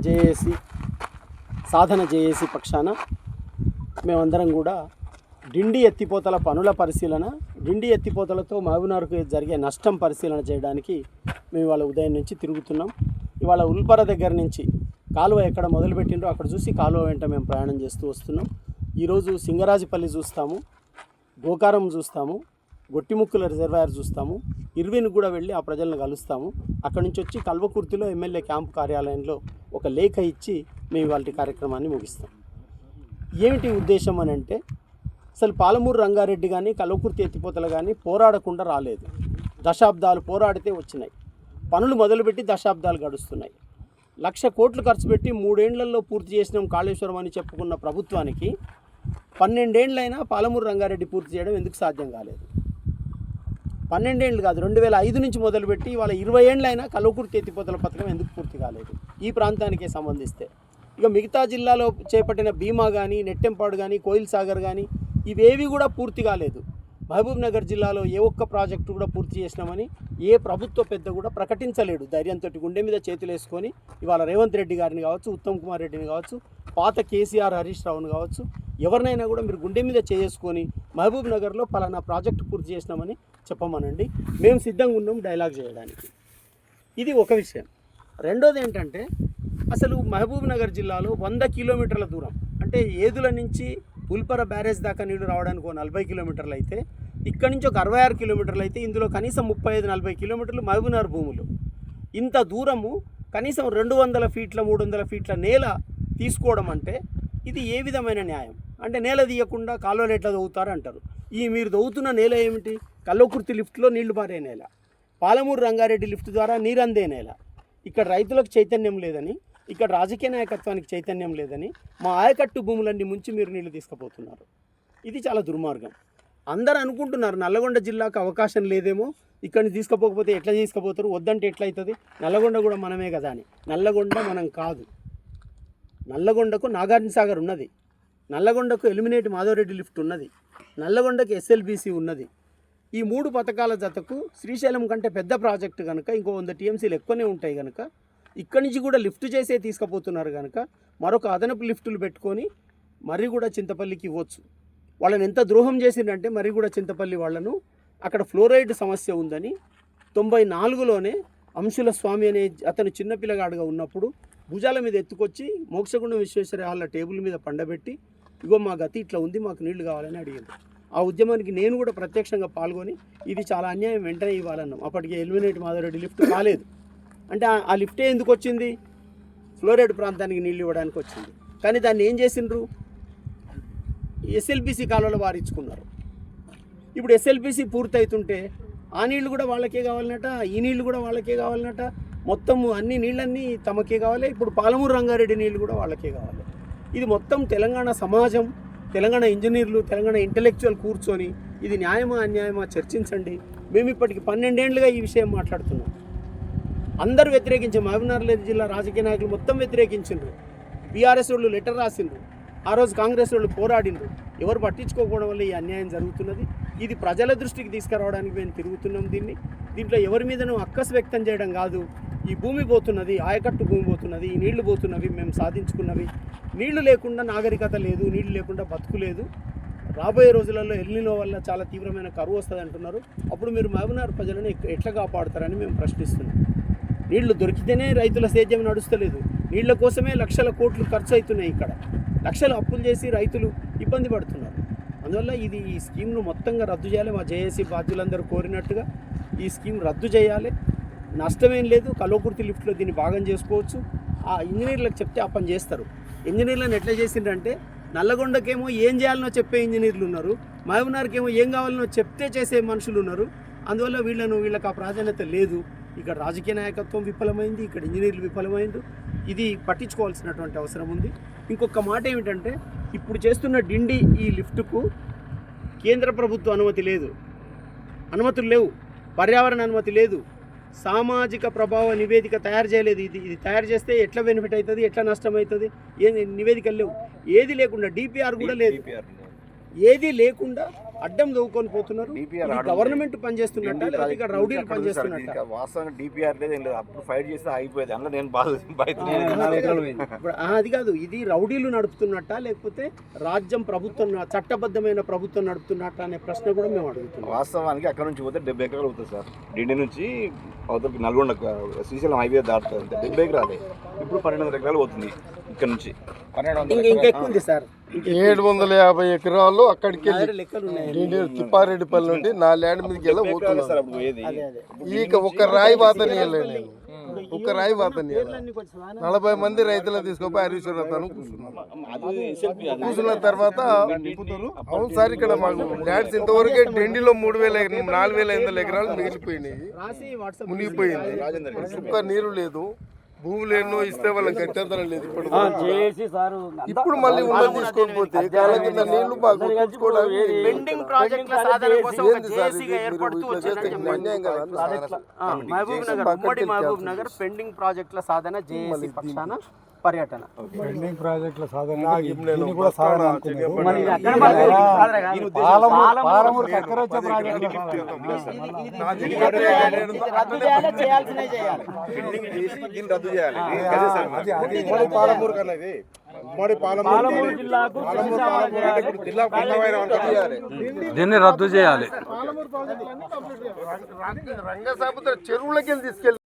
JAC సాధన JAC పక్షాన మేమందరం కూడా డిండి ఎత్తిపోతల పనుల పరిశీలన, డిండి ఎత్తిపోతలతో మహబూబ్నగర్కు జరిగే నష్టం పరిశీలన చేయడానికి మేము ఇవాళ ఉదయం నుంచి తిరుగుతున్నాం. ఇవాళ ఉల్పర దగ్గర నుంచి కాలువ ఎక్కడ మొదలుపెట్టిండ్రో అక్కడ చూసి కాలువ వెంట మేము ప్రయాణం చేస్తూ వస్తున్నాం. ఈరోజు సింగరాజపల్లి చూస్తాము, గోకారం చూస్తాము, గొట్టిముక్కుల రిజర్వాయర్ చూస్తాము, ఇర్విన్ కూడా వెళ్ళి ఆ ప్రజలను కలుస్తాము. అక్కడి నుంచి వచ్చి కల్వకుర్తిలో ఎమ్మెల్యే క్యాంపు కార్యాలయంలో ఒక లేఖ ఇచ్చి మేము ఇవాళ కార్యక్రమాన్ని ముగిస్తాం. ఏమిటి ఉద్దేశం అని అంటే, అసలు పాలమూరు రంగారెడ్డి కానీ కల్వకుర్తి ఎత్తిపోతలు కానీ పోరాడకుండా రాలేదు. దశాబ్దాలు పోరాడితే వచ్చినాయి. పనులు మొదలుపెట్టి దశాబ్దాలు గడుస్తున్నాయి. 1,00,000 కోట్లు ఖర్చు పెట్టి 3 ఏళ్లలో పూర్తి చేసినాం కాళేశ్వరం అని చెప్పుకున్న ప్రభుత్వానికి 12 ఏళ్ళైనా పాలమూరు రంగారెడ్డి పూర్తి చేయడం ఎందుకు సాధ్యం కాలేదు? 12 ఏళ్ళు కాదు, 2005 నుంచి మొదలుపెట్టి ఇవాళ 20 ఏళ్ళైనా కల్వకుర్తి ఎత్తిపోతల పథకం ఎందుకు పూర్తి కాలేదు ఈ ప్రాంతానికే సంబంధిస్తే? ఇక మిగతా జిల్లాలో చేపట్టిన భీమా కానీ, నెట్టెంపాడు కానీ, కోయిల్ సాగర్ కానీ ఇవేవి కూడా పూర్తి కాలేదు. మహబూబ్నగర్ జిల్లాలో ఏ ఒక్క ప్రాజెక్టు కూడా పూర్తి చేసినామని ఏ ప్రభుత్వ పెద్ద కూడా ప్రకటించలేడు. ధైర్యంతో గుండె మీద చేతులు వేసుకొని ఇవాళ రేవంత్ రెడ్డి గారిని కావచ్చు, ఉత్తమ్ కుమార్ రెడ్డిని కావచ్చు, పాత కేసీఆర్ హరీష్ రావుని కావచ్చు, ఎవరినైనా కూడా మీరు గుండె మీద చేసుకొని మహబూబ్నగర్లో పలానా ప్రాజెక్టు పూర్తి చేసినామని చెప్పమనండి, మేము సిద్ధంగా ఉన్నాం డైలాగ్ చేయడానికి. ఇది ఒక విషయం. రెండోది ఏంటంటే, అసలు మహబూబ్నగర్ జిల్లాలో 100 కిలోమీటర్ల దూరం, అంటే ఏదుల నుంచి ఉల్పర బ్యారేజ్ దాకా నీళ్లు రావడానికి 40 కిలోమీటర్లు అయితే, ఇక్కడి నుంచి ఒక 66 కిలోమీటర్లు అయితే, ఇందులో కనీసం 35-40 కిలోమీటర్లు మహబూబ్నగర్ భూములు. ఇంత దూరము కనీసం 200 ఫీట్ల 300 ఫీట్ల నేల తీసుకోవడం అంటే ఇది ఏ విధమైన న్యాయం? అంటే నేల తీయకుండా కాలువలు ఎట్లా దవ్వుతారు అంటారు. మీరు దవ్వుతున్న నేల ఏమిటి? కల్వకుర్తి లిఫ్ట్లో నీళ్లు పారే నేల, పాలమూరు రంగారెడ్డి లిఫ్ట్ ద్వారా నీరందే నేల. ఇక్కడ రైతులకు చైతన్యం లేదని, ఇక్కడ రాజకీయ నాయకత్వానికి చైతన్యం లేదని మా ఆయకట్టు భూములన్నీ ముంచి మీరు నీళ్లు తీసుకుపోతున్నారు. ఇది చాలా దుర్మార్గం. అందరూ అనుకుంటున్నారు నల్లగొండ జిల్లాకు అవకాశం లేదేమో, ఇక్కడిని తీసుకుపోకపోతే ఎట్లా తీసుకుపోతారు, వద్దంటే ఎట్లయితుంది, నల్లగొండ కూడా మనమే కదా అని. నల్లగొండ మనం కాదు. నల్లగొండకు నాగార్జున సాగర్ ఉన్నది, నల్లగొండకు ఎలిమినేట్ మాధవరెడ్డి లిఫ్ట్ ఉన్నది, నల్లగొండకు ఎస్ఎల్బీసీ ఉన్నది. ఈ 3 పథకాల జతకు శ్రీశైలం కంటే పెద్ద ప్రాజెక్టు కనుక ఇంకో 100 టీఎంసీలు ఎక్కువనే ఉంటాయి కనుక ఇక్కడి నుంచి కూడా లిఫ్ట్ చేసే తీసుకుపోతున్నారు కనుక మరొక అదనపు లిఫ్టులు పెట్టుకొని మరి కూడా చింతపల్లికి ఇవ్వచ్చు. వాళ్ళని ఎంత ద్రోహం చేసిందంటే, మరి కూడా చింతపల్లి వాళ్ళను అక్కడ ఫ్లోరైడ్ సమస్య ఉందని 94లోనే అంశుల స్వామి అనే అతను చిన్నపిల్లగాడుగా ఉన్నప్పుడు భుజాల మీద ఎత్తుకొచ్చి మోక్షగుండం విశ్వేశ్వర హాల్ల టేబుల్ మీద పండబెట్టి, ఇగో మా గతి ఇట్లా ఉంది, మాకు నీళ్లు కావాలని అడిగింది. ఆ ఉద్యమానికి నేను కూడా ప్రత్యక్షంగా పాల్గొని ఇది చాలా అన్యాయం, వెంటనే ఇవ్వాలన్నాం. అప్పటికే ఎలిమినేట్ మాధవరెడ్డి లిఫ్ట్ కాలేదు. అంటే ఆ లిఫ్టే ఎందుకు వచ్చింది? ఫ్లోరైడ్ ప్రాంతానికి నీళ్ళు ఇవ్వడానికి వచ్చింది. కానీ దాన్ని ఏం చేసిండ్రు? ఎస్ఎల్బీసీ కాలువలో వారించుకున్నారు. ఇప్పుడు ఎస్ఎల్బీసీ పూర్తి అవుతుంటే ఆ నీళ్లు కూడా వాళ్ళకే కావాలన్నట, ఈ నీళ్లు కూడా వాళ్ళకే కావాలన్నట, మొత్తం అన్ని నీళ్ళన్నీ తమకే కావాలి. ఇప్పుడు పాలమూరు రంగారెడ్డి నీళ్ళు కూడా వాళ్ళకే కావాలి. ఇది మొత్తం తెలంగాణ సమాజం, తెలంగాణ ఇంజనీర్లు, తెలంగాణ ఇంటలెక్చువల్ కూర్చొని ఇది న్యాయమా అన్యాయమా చర్చించండి. మేము ఇప్పటికి 12 ఏళ్ళుగా ఈ విషయం మాట్లాడుతున్నాం. అందరూ వ్యతిరేకించారు. మహబూబ్నగర్ జిల్లా రాజకీయ నాయకులు మొత్తం వ్యతిరేకించిండ్రు. బీఆర్ఎస్ వాళ్ళు లెటర్ రాసిండ్రు, ఆ రోజు కాంగ్రెస్ వాళ్ళు పోరాడిండ్రు. ఎవరు పట్టించుకోకపోవడం వల్ల ఈ అన్యాయం జరుగుతున్నది. ఇది ప్రజల దృష్టికి తీసుకురావడానికి మేము తిరుగుతున్నాం. దీంట్లో ఎవరి మీదనూ అక్కసు వ్యక్తం చేయడం కాదు. ఈ భూమి పోతున్నది, ఆయకట్టు భూమి పోతున్నది, ఈ నీళ్లు పోతున్నవి, మేము సాధించుకున్నవి. నీళ్లు లేకుండా నాగరికత లేదు, నీళ్లు లేకుండా బతుకు లేదు. రాబోయే రోజులలో ఎల్నినో వల్ల చాలా తీవ్రమైన కరువు వస్తుంది అంటున్నారు. అప్పుడు మీరు మహబూబ్నగర్ ప్రజలను ఎట్లా కాపాడుతారని మేము ప్రశ్నిస్తున్నాం. నీళ్లు దొరికితేనే రైతుల సేద్యం నడుస్తలేదు. నీళ్ల కోసమే 1,00,000 కోట్లు ఖర్చు అవుతున్నాయి. ఇక్కడ లక్షలు అప్పులు చేసి రైతులు ఇబ్బంది పడుతున్నారు. అందువల్ల ఈ స్కీమ్ను మొత్తంగా రద్దు చేయాలి. మా జేఏసీ బాధ్యులందరూ కోరినట్టుగా ఈ స్కీమ్ రద్దు చేయాలి. నష్టమేం లేదు. కల్వకుర్తి లిఫ్ట్లో దీన్ని భాగం చేసుకోవచ్చు. ఆ ఇంజనీర్లకు చెప్తే ఆ పని చేస్తారు. ఇంజనీర్లను ఎట్లా చేసిండ్రంటే, నల్లగొండకేమో ఏం చేయాలనో చెప్పే ఇంజనీర్లు ఉన్నారు, మహబూబ్నగర్కేమో ఏం కావాలనో చెప్తే చేసే మనుషులు ఉన్నారు. అందువల్ల వీళ్ళకి ఆ ప్రాధాన్యత లేదు. ఇక్కడ రాజకీయ నాయకత్వం విఫలమైంది, ఇక్కడ ఇంజనీర్లు విఫలమైంది. ఇది పట్టించుకోవాల్సినటువంటి అవసరం ఉంది. ఇంకొక మాట ఏమిటంటే, ఇప్పుడు చేస్తున్న డిండి ఈ లిఫ్టుకు కేంద్ర ప్రభుత్వ అనుమతి లేదు, అనుమతులు లేవు, పర్యావరణ అనుమతి లేదు, సామాజిక ప్రభావ నివేదిక తయారు చేయలేదు. ఇది తయారు చేస్తే ఎట్లా బెనిఫిట్ అవుతుంది, ఎట్లా నష్టం అవుతుంది, ఏ నివేదికలు లేవు, ఏది లేకుండా డిపిఆర్ కూడా లేదు. ఏది లేకుండా అడ్డం దవ్వుకొని పోతున్నారు. ఇది గవర్నమెంట్ పనిచేస్తున్నట్ట లేకపోతే ఇక్కడ రౌడీలు పనిచేస్తున్నట్ట? వాస్తవంగా డిపిఆర్ లేదు ఏం లేదు. అప్పుడు ఫైట్ చేస్తే అయిపోయేది. అందులో నేను బాధ ఇప్పుడు అది కాదు, ఇది రౌడీలు నడుపుతున్నట్ట లేకపోతే రాజ్యం ప్రభుత్వం చట్టబద్ధమైన ప్రభుత్వం నడుపుతున్నట్ట అనే ప్రశ్న కూడా మేము అడుగుతున్నాం. వాస్తవానికి అక్కడ నుంచి పోతే 70 ఎకరాలు అవుతుంది సార్. డిండి నుంచి అవతలకి నల్గొండ శ్రీశైలం హైవే దాటుతుంది అంతే. 70 ఎకరాలే. ఇప్పుడు 1200 ఎకరాలు పోతుంది ఇక్కడ నుంచి. ఇంకా ఎక్కువ ఉంది సార్. 750 ఎకరాలు అక్కడికి లెక్కలు ఉన్నాయి. తిప్పారెడ్డిపల్లి నుండి నా ల్యాండ్ మీదకి వెళ్ళి పోతున్నాను. సార్ అప్పుడు పోయేది. ఇక ఒక రాయి వాతని నేను ఒక రాయి వాతని 40 మంది రైతులను తీసుకుపోయి హరీశ్వరతను కూర్చున్న తర్వాత అవును సార్ ఇక్కడ మాకు ల్యాండ్స్ ఇంతవరకే డిండిలో 4,500 ఎకరాలు మిగిలిపోయినాయి, మునిగిపోయింది. చుక్క నీరు లేదు, భూములు ఎన్నో ఇస్తే వాళ్ళకి గట్టంతరం లేదు. ఇప్పుడు మళ్ళీ ఉన్నది తీసుకొని పోతే కాళ్ళ కింద నీళ్లు బాగా పెండింగ్ ప్రాజెక్టుల సాధన కోసం ఒక జేఏసీగా ఏర్పడుతూ అన్యాయం కదా. మహబూబ్ నగర్ పెండింగ్ ప్రాజెక్టుల సాధన జేఏసీ పక్షాన పర్యటన. పెండింగ్ ప్రాజెక్టుల సాధన దీన్ని కూడా సాధన అనుకున్నారు. చేయాల్సినవి చేయాలి. రద్దు చేయాలి. దీన్ని రద్దు చేయాలి. రంగసముద్ర చెరువులకి తీసుకెళ్ళి